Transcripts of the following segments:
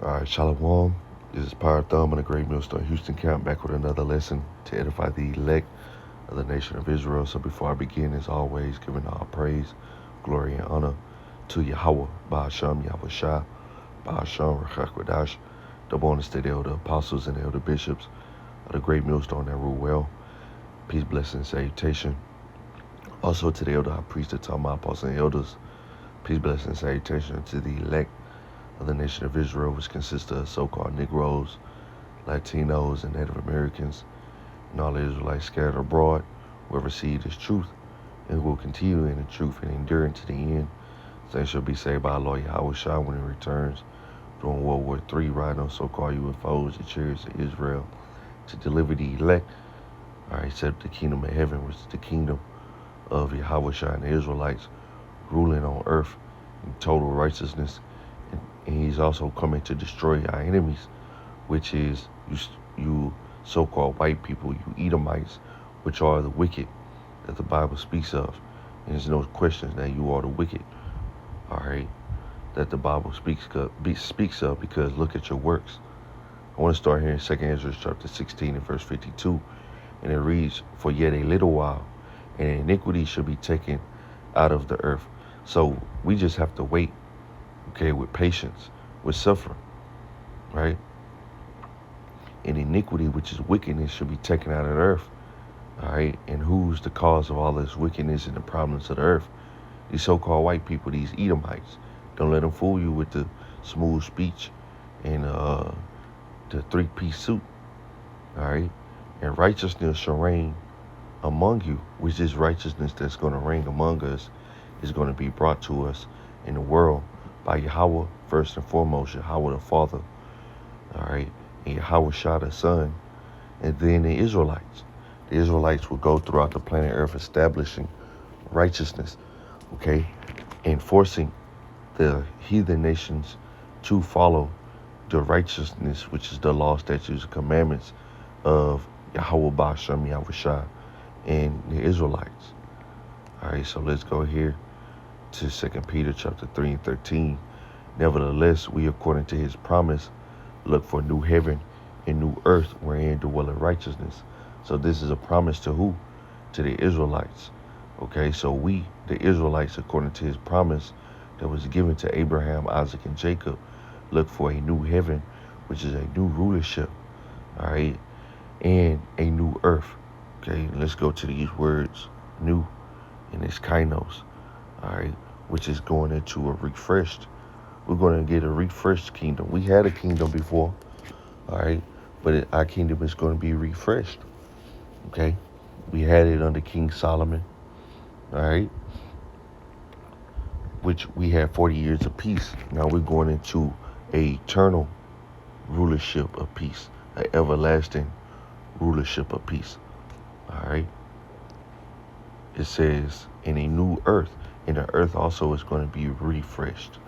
All right, Shalom. This is Power Thumb in the Great Millstone Houston Camp, back with another lesson to edify the elect of the nation of Israel. So before I begin, as always, giving all praise, glory, and honor to Yahweh, Ba'asham, Yahweh Shah, Ba'asham, Rachakwadash, the bonus to the elder apostles and the elder bishops of the Great Millstone that rule well. Peace, blessing, salutation. Also to the elder high priest, to all my apostles and elders. Peace, blessing, salutation to the elect of the nation of Israel, which consists of so-called Negroes, Latinos, and Native Americans, and all the Israelites scattered abroad, who have received this truth, and will continue in the truth and endure unto the end. They shall be saved by our Lord Yahweh Shah when he returns during World War III, riding on so-called UFOs, the chariots of Israel, to deliver the elect. All right, set up the kingdom of heaven, which is the kingdom of Yahweh Shah and the Israelites, ruling on earth in total righteousness. And he's also coming to destroy our enemies, which is you so-called white people, you Edomites, which are the wicked that the Bible speaks of. And there's no question that you are the wicked, all right, that the Bible speaks of, because look at your works. I want to start here in 2 Ezra chapter 16 and verse 52, and it reads, "For yet a little while, and iniquity shall be taken out of the earth." So we just have to wait, okay, with patience, with suffering, right? And iniquity, which is wickedness, should be taken out of the earth, all right? And who's the cause of all this wickedness and the problems of the earth? These so-called white people, these Edomites. Don't let them fool you with the smooth speech and the three-piece suit, all right? And righteousness shall reign among you, which is righteousness that's going to reign among us, is going to be brought to us in the world by Yahweh, first and foremost, Yahweh the Father, all right, and Yahweh Shah the Son, and then the Israelites. The Israelites will go throughout the planet Earth establishing righteousness, okay, and forcing the heathen nations to follow the righteousness, which is the law, statutes, and commandments of Yahweh Ba'asham, Yahweh Shah, and the Israelites. All right, so let's go here to 2 Peter chapter 3 and 13. "Nevertheless, we, according to his promise, look for new heaven and new earth wherein dwelleth righteousness." So this is a promise to who? To the Israelites. Okay, so we, the Israelites, according to his promise that was given to Abraham, Isaac, and Jacob, look for a new heaven, which is a new rulership, all right, and a new earth. Okay, let's go to these words, new, and it's kainos, all right, which is going into a refreshed. We're going to get a refreshed kingdom. We had a kingdom before, all right, but our kingdom is going to be refreshed, okay? We had it under King Solomon, all right, which we had 40 years of peace. Now we're going into a eternal rulership of peace, an everlasting rulership of peace, all right? It says, in a new earth, and the earth also is going to be refreshed,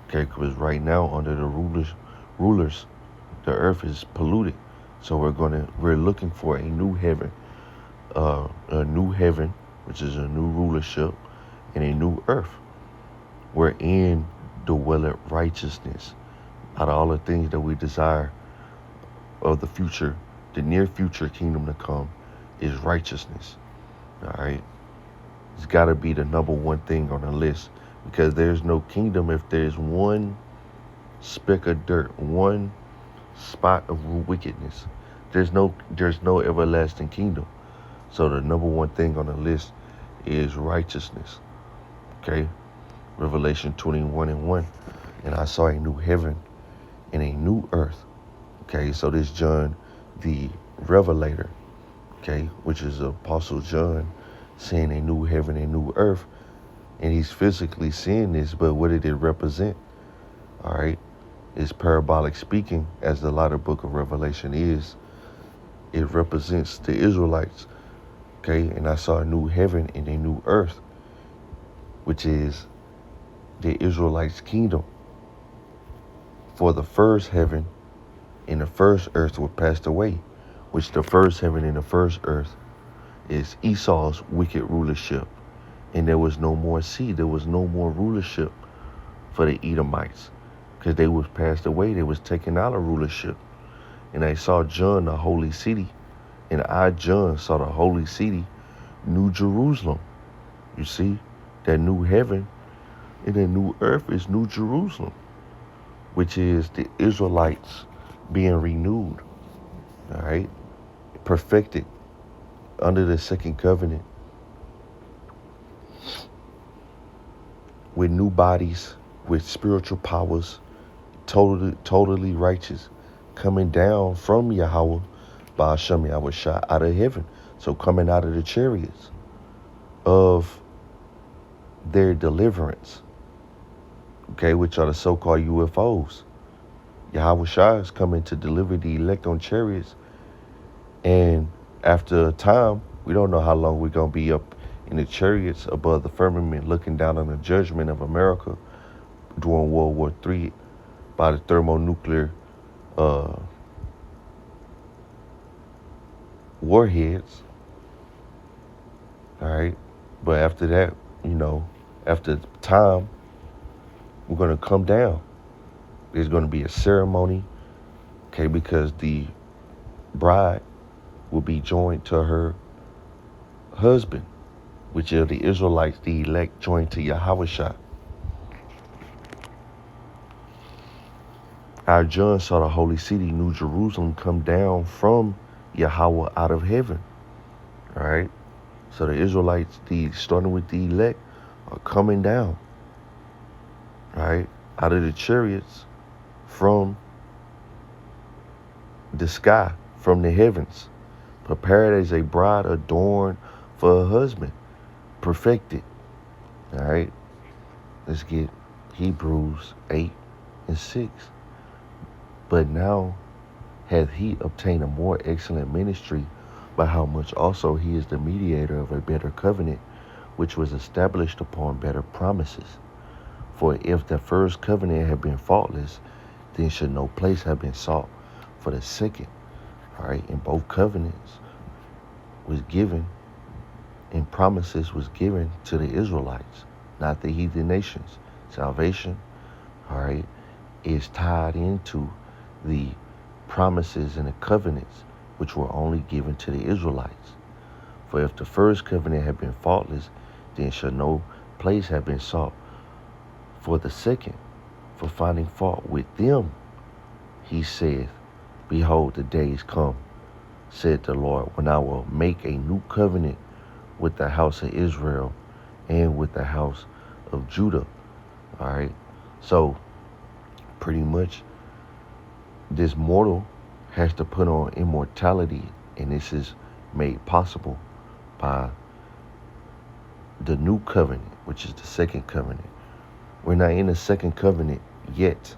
okay? Because right now, under the rulers, the earth is polluted. So we're looking for a new heaven, which is a new rulership, and a new earth, wherein dwelleth righteousness. Out of all the things that we desire of the future, the near future kingdom to come, is righteousness. All right, it's got to be the number one thing on the list, because there's no kingdom if there's one speck of dirt, one spot of wickedness. There's no everlasting kingdom. So the number one thing on the list is righteousness. Okay, Revelation 21 and 1. "And I saw a new heaven and a new earth." Okay, so this John the Revelator, okay, which is Apostle John, seeing a new heaven and new earth, and he's physically seeing this, but what did it represent? All right, it's parabolic speaking, as the latter book of Revelation is. It represents the Israelites, okay, and I saw a new heaven and a new earth, which is the Israelites' kingdom. "For the first heaven and the first earth were passed away," which the first heaven and the first earth is Esau's wicked rulership. And there was no more sea. There was no more rulership for the Edomites. because they was passed away. They was taken out of rulership. And they saw John, the holy city. And I, John, saw the holy city, New Jerusalem. You see, that new heaven and that new earth is New Jerusalem, which is the Israelites being renewed, all right, perfected under the second covenant with new bodies, with spiritual powers, totally righteous, coming down from Yahweh, Ba'ashem Yahweh Shah, out of heaven. So coming out of the chariots of their deliverance, okay, which are the so-called UFOs. Yahweh Shah is coming to deliver the elect on chariots. And after a time, we don't know how long we're going to be up in the chariots above the firmament looking down on the judgment of America during World War III by the thermonuclear warheads. All right. But after that, after time, we're going to come down. There's going to be a ceremony, okay, because the bride will be joined to her husband, which are the Israelites, the elect, joined to Yahweh Shah. Our John saw the holy city, New Jerusalem, come down from Yahweh out of heaven. All right. So the Israelites, starting with the elect, are coming down, right, out of the chariots from the sky, from the heavens, prepared as a bride adorned for a husband, perfected. All right. Let's get Hebrews 8:6. But now hath he obtained a more excellent ministry, by how much also he is the mediator of a better covenant, which was established upon better promises. For if the first covenant had been faultless, then should no place have been sought for the second. All right, and both covenants was given, and promises was given to the Israelites, not the heathen nations. Salvation, all right, is tied into the promises and the covenants which were only given to the Israelites. For if the first covenant had been faultless, then should no place have been sought for the second. For finding fault with them, he saith, behold, the days come, said the Lord, when I will make a new covenant with the house of Israel and with the house of Judah. All right. So pretty much this mortal has to put on immortality, and this is made possible by the new covenant, which is the second covenant. We're not in the second covenant yet.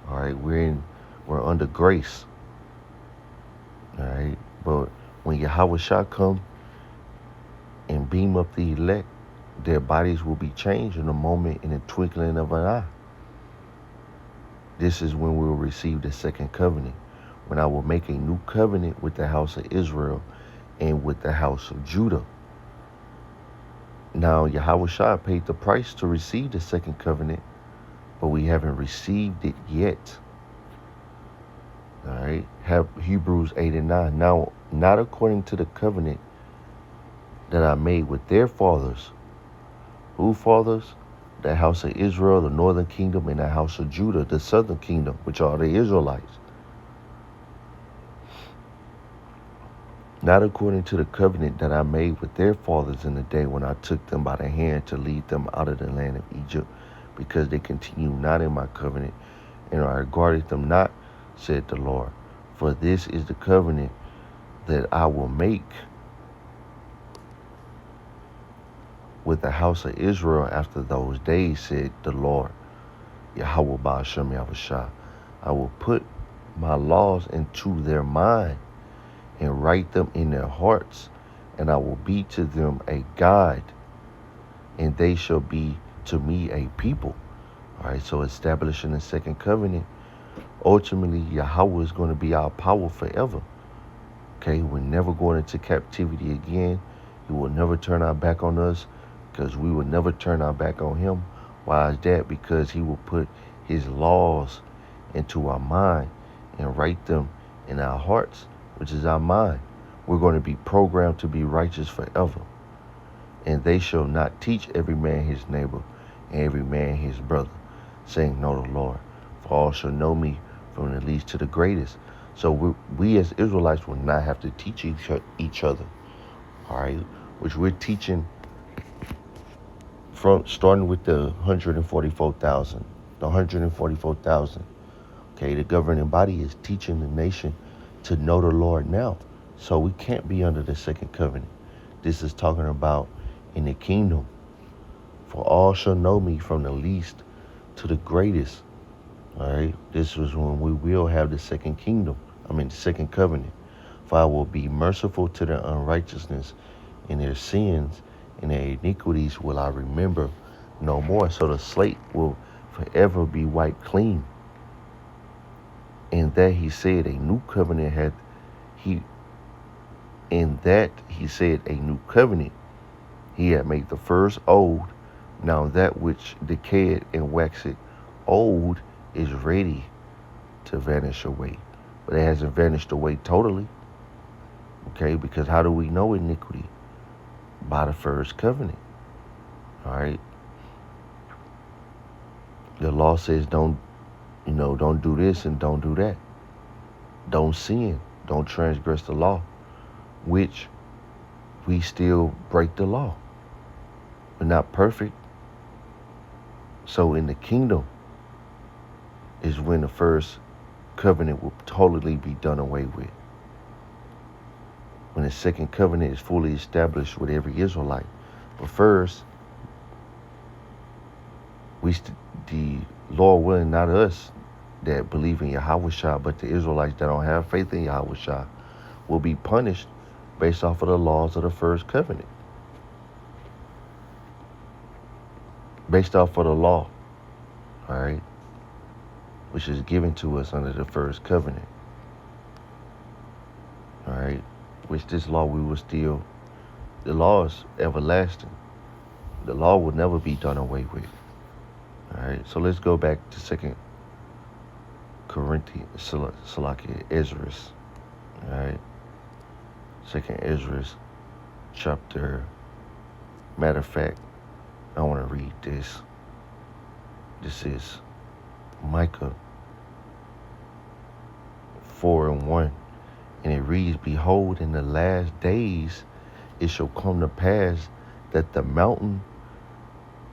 All right, we're under grace. All right, but when Yahweh Shah come and beam up the elect, their bodies will be changed in a moment, in a twinkling of an eye. This is when we will receive the second covenant, when I will make a new covenant with the house of Israel and with the house of Judah. Now, Yahweh Shah paid the price to receive the second covenant, but we haven't received it yet. All right, have Hebrews 8:9. Now, not according to the covenant that I made with their fathers. Who fathers? The house of Israel, the northern kingdom, and the house of Judah, the southern kingdom, which are the Israelites. Not according to the covenant that I made with their fathers in the day when I took them by the hand to lead them out of the land of Egypt, because they continue not in my covenant, and I regarded them not, said the Lord. For this is the covenant that I will make with the house of Israel after those days, said the Lord, Yahweh Ba'ashem Yahweh Shah. I will put my laws into their mind and write them in their hearts, and I will be to them a God, and they shall be to me a people. All right, so establishing the second covenant, ultimately Yahweh is going to be our power forever. Okay, we're never going into captivity again. He will never turn our back on us, because we will never turn our back on him. Why is that? Because he will put his laws into our mind and write them in our hearts, which is our mind. We're going to be programmed to be righteous forever. And they shall not teach every man his neighbor and every man his brother, saying, Know the Lord. For all shall know me from the least to the greatest. So we as Israelites will not have to teach each other, all right? Which we're teaching from starting with the 144,000. The 144,000. Okay, the governing body is teaching the nation to know the Lord now. So we can't be under the second covenant. This is talking about in the kingdom. For all shall know me from the least to the greatest. All right. This was when we will have the second kingdom. The second covenant. For I will be merciful to their unrighteousness, and their sins and their iniquities will I remember no more. So the slate will forever be wiped clean. And that he said a new covenant had he. In that he said a new covenant. He had made the first old. Now that which decayed and waxed old is ready to vanish away. But it hasn't vanished away totally. Okay, because how do we know iniquity? By the first covenant. All right. The law says don't do this and don't do that. Don't sin. Don't transgress the law. Which we still break the law. We're not perfect. So in the kingdom is when the first covenant will totally be done away with. When the second covenant is fully established with every Israelite. But first, the Lord willing, not us that believe in Yahweh, but the Israelites that don't have faith in Yahweh will be punished based off of the laws of the first covenant. Based off of the law, all right, which is given to us under the first covenant, all right, which this law we will still, the law is everlasting. The law will never be done away with, all right. So let's go back to 2 Corinthians, Ezra, all right, 2 Ezra, chapter, matter of fact, I want to read this. This is Micah 4:1. And it reads, Behold, in the last days it shall come to pass that the mountain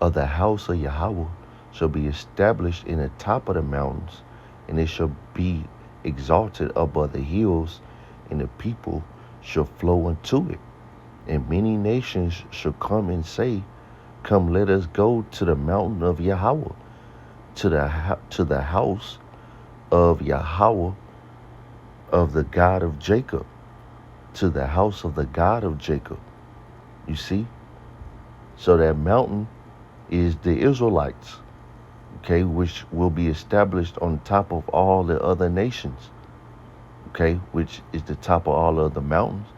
of the house of Yahweh shall be established in the top of the mountains, and it shall be exalted above the hills, and the people shall flow unto it. And many nations shall come and say, Come, let us go to the mountain of Yahweh, to the house of Yahweh, of the God of Jacob, to the house of the God of Jacob. You see? So that mountain is the Israelites, okay, which will be established on top of all the other nations, okay, which is the top of all of the mountains,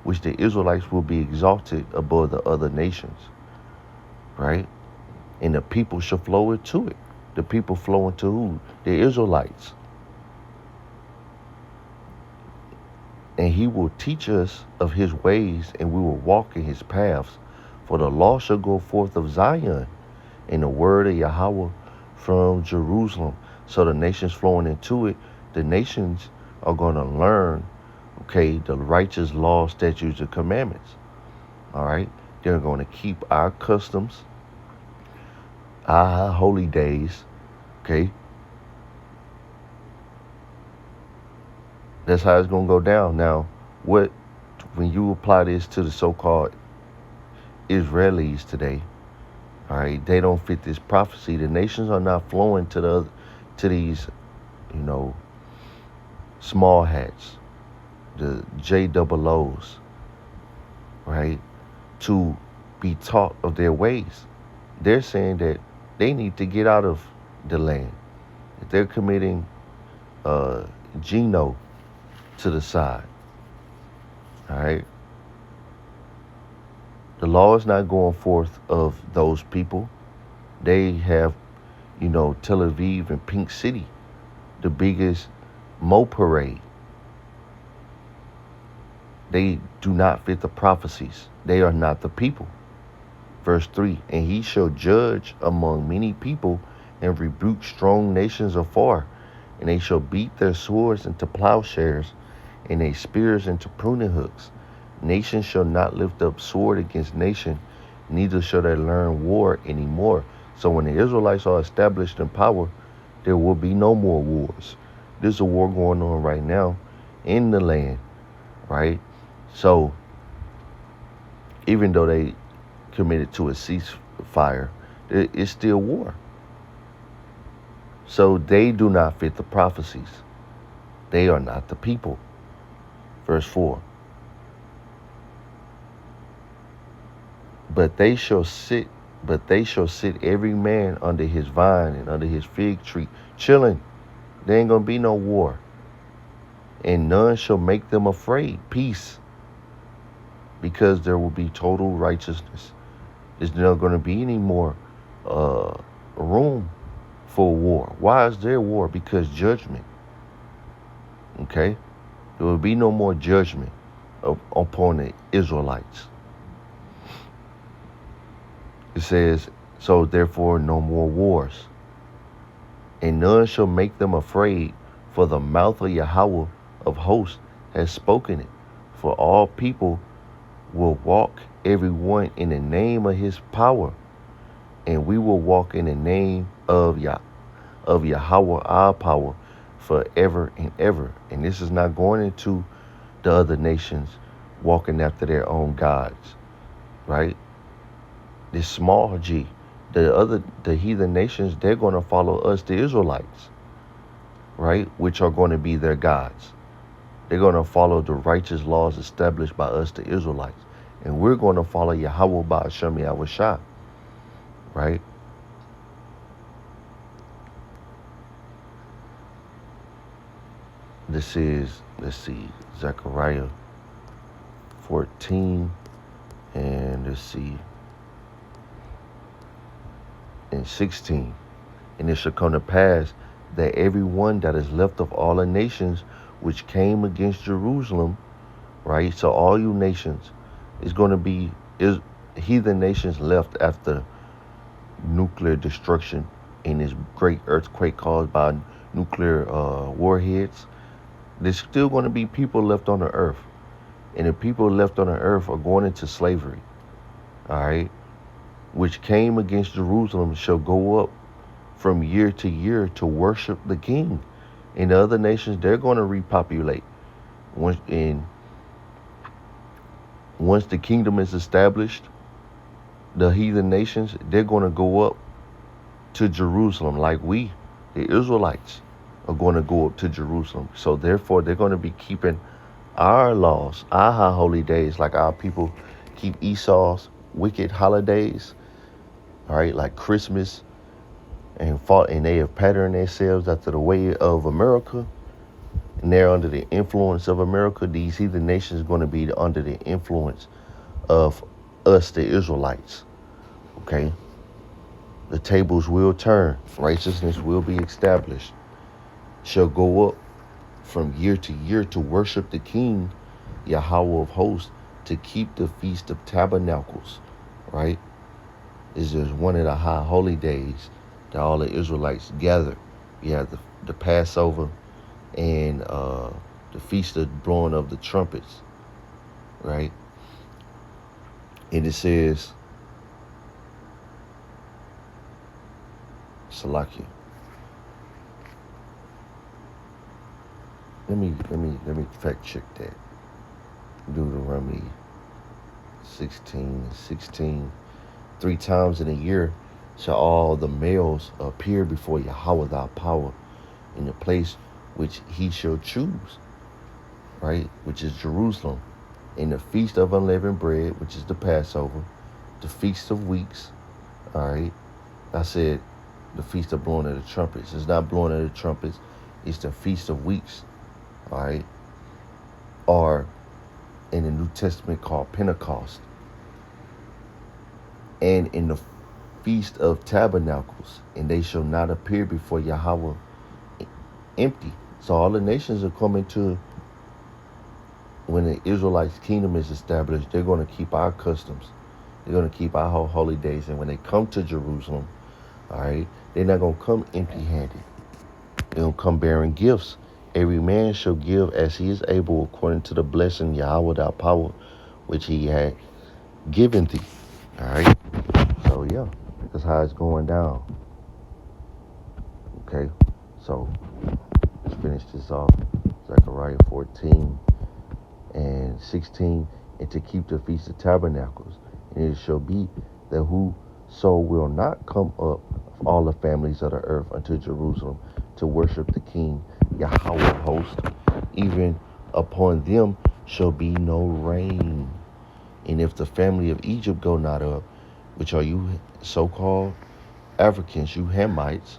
which the Israelites will be exalted above the other nations. Right? And the people shall flow into it. The people flow into who? The Israelites. And he will teach us of his ways, and we will walk in his paths. For the law shall go forth of Zion, and the word of Yahweh from Jerusalem. So the nations flowing into it, the nations are going to learn, okay, the righteous law, statutes, and commandments. All right? They're going to keep our customs, our holy days, okay? That's how it's going to go down. Now, when you apply this to the so-called Israelis today, all right, they don't fit this prophecy. The nations are not flowing to these, small hats, the JOOs, right, to be taught of their ways. They're saying that they need to get out of the land. If they're committing Geno to the side, all right, the law is not going forth of those people. They have Tel Aviv and Pink City, the biggest Mo parade. They do not fit the prophecies. They are not the people. Verse 3, and he shall judge among many people and rebuke strong nations afar, and they shall beat their swords into plowshares and their spears into pruning hooks. Nation shall not lift up sword against nation, neither shall they learn war anymore. So when the Israelites are established in power, there will be no more wars. There's a war going on right now in the land, right? So even though they committed to a ceasefire, it's still war. So they do not fit the prophecies. They are not the people. Verse 4. But they shall sit every man under his vine and under his fig tree, chilling. There ain't gonna be no war. And none shall make them afraid. Peace. Because there will be total righteousness. There's not gonna be any more room for war. Why is there war? Because judgment. Okay? There will be no more judgment upon the Israelites. It says, so therefore no more wars. And none shall make them afraid, for the mouth of Yahweh of hosts has spoken it. For all people will walk, every one in the name of his power. And we will walk in the name of Yahweh, our power, forever and ever. And this is not going into the other nations walking after their own gods, right? This small G. The heathen nations, they're going to follow us, the Israelites, right? Which are going to be their gods. They're going to follow the righteous laws established by us, the Israelites. And we're going to follow Yahweh by Hashem Yahushua, right? This is, let's see, Zechariah 14, and let's see, and 16. And it shall come to pass that every one that is left of all the nations which came against Jerusalem, right? So all you nations is going to be heathen nations left after nuclear destruction in this great earthquake caused by nuclear warheads. There's still going to be people left on the earth. And the people left on the earth are going into slavery. All right? Which came against Jerusalem shall go up from year to year to worship the king. And the other nations, they're going to repopulate. Once the kingdom is established, the heathen nations, they're going to go up to Jerusalem like we, the Israelites, are going to go up to Jerusalem. So therefore, they're going to be keeping our laws, our high holy days, like our people keep Esau's wicked holidays, all right, like Christmas, and they have patterned themselves after the way of America, and they're under the influence of America. These heathen nations are going to be under the influence of us, the Israelites. Okay? The tables will turn. Righteousness will be established. Shall go up from year to year to worship the King, Yahweh of hosts, to keep the Feast of Tabernacles. Right? This is one of the high holy days that all the Israelites gather. You have the Passover and the Feast of Blowing of the Trumpets. Right? And it says, Salakia. Let me fact check that. Deuteronomy 16. 3 times in a year shall all the males appear before Yahweh thy power in the place which he shall choose, right? Which is Jerusalem. In the feast of unleavened bread, which is the Passover, the feast of weeks, all right? I said the feast of blowing of the trumpets. It's not blowing of the trumpets. It's the feast of weeks, all right? Or in the New Testament called Pentecost. And in the Feast of Tabernacles, and they shall not appear before Yahweh empty. So all the nations are coming to, when the Israelites' kingdom is established, they're going to keep our customs. They're going to keep our whole holy days. And when they come to Jerusalem, all right, they're not going to come empty-handed. They're going to come bearing gifts. Every man shall give as he is able, according to the blessing Yahweh thy power, which he had given thee. All right. So yeah, that's how it's going down. Okay. So let's finish this off. Zechariah 14 and 16, and to keep the Feast of Tabernacles. And it shall be that whoso will not come up of all the families of the earth unto Jerusalem to worship the King Yahweh of hosts, even upon them shall be no rain. And if the family of Egypt go not up, which are you so-called Africans, you Hamites,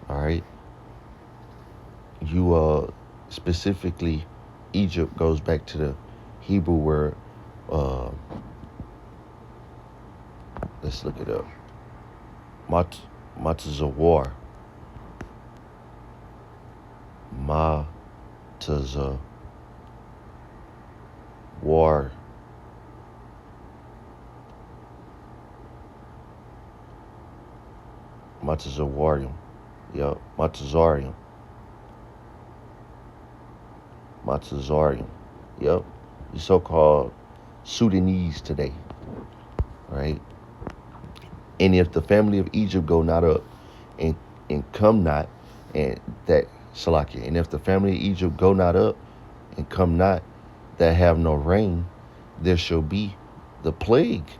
all right, you specifically, Egypt goes back to the Hebrew word, let's look it up, Matazawar. Matazawar. Matazawarium. Yep, Matazarium. Yep, the so-called Sudanese today, right? And if the family of Egypt go not up and come not, and that Salakia, and if the family of Egypt go not up and come not, that have no rain, there shall be the plague.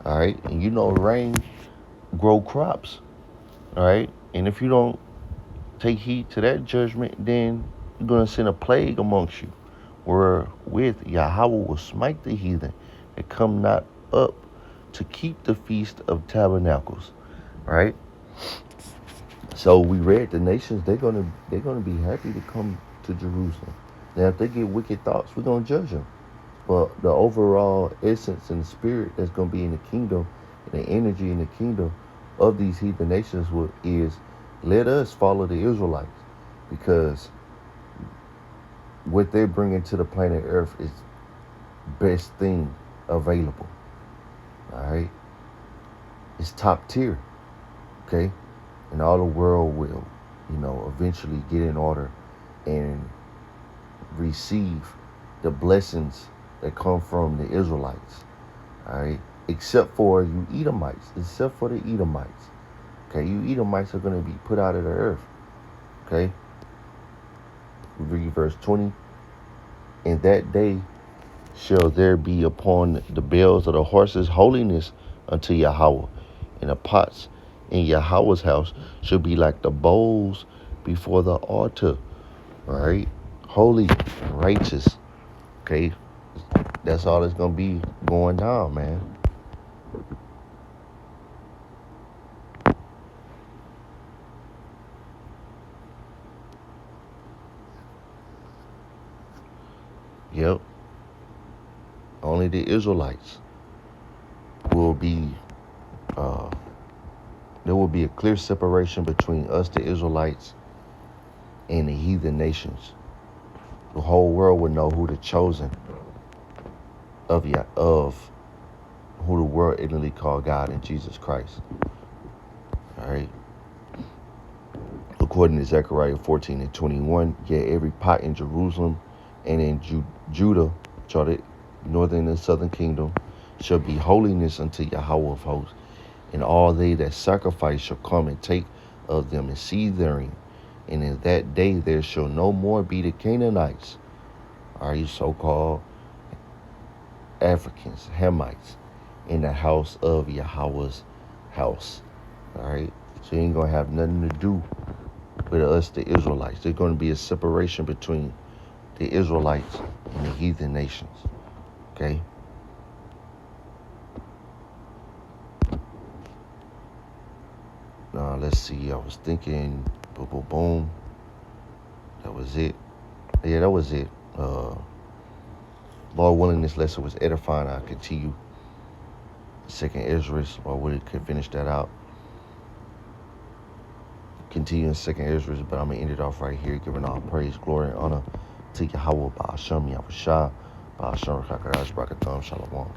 All right, and you know rain grow crops. All right, and if you don't take heed to that judgment, then you're gonna send a plague amongst you, wherewith Yahweh will smite the heathen and come not up to keep the Feast of Tabernacles. Right? So we read the nations, they're gonna be happy to come to Jerusalem. Now if they get wicked thoughts, we're gonna judge them. But the overall essence and spirit that's gonna be in the kingdom, and the energy in the kingdom of these heathen nations is, let us follow the Israelites, because what they're bringing to the planet Earth is best thing available. All right, it's top tier. Okay, and all the world will, eventually get in order and receive the blessings that come from the Israelites. All right, except for you Edomites. Except for the Edomites. Okay, you Edomites are going to be put out of the earth. Okay, read verse 20. In that day shall there be upon the bells of the horses holiness unto Yahweh, and the pots in Yahweh's house shall be like the bowls before the altar. All right, holy and righteous. Okay, that's all that's gonna be going down, man. Yep. Only the Israelites will be, there will be a clear separation between us, the Israelites, and the heathen nations. The whole world will know who the chosen of who the world ignorantly call God and Jesus Christ. All right. According to Zechariah 14 and 21, yet every pot in Jerusalem and in Judah, the northern and southern kingdom, shall be holiness unto Yahweh of hosts, and all they that sacrifice shall come and take of them and see therein. And in that day there shall no more be the Canaanites, are you so-called Africans, Hamites, in the house of Yahweh's house. All right, so you ain't gonna have nothing to do with us, the Israelites. There's gonna be a separation between the Israelites and the heathen nations. Okay. Now let's see. I was thinking, boom, boom, boom. That was it. Yeah, that was it. Lord willing, this lesson was edifying. I'll continue. Second Ezra, Lord willing, can finish that out. continue in second Ezra, but I'm going to end it off right here, giving all praise, glory, and honor to Yahweh, Ba'ashem, Yahushua, Ba'ashem, Rakakarash, Brakatham, Shalom.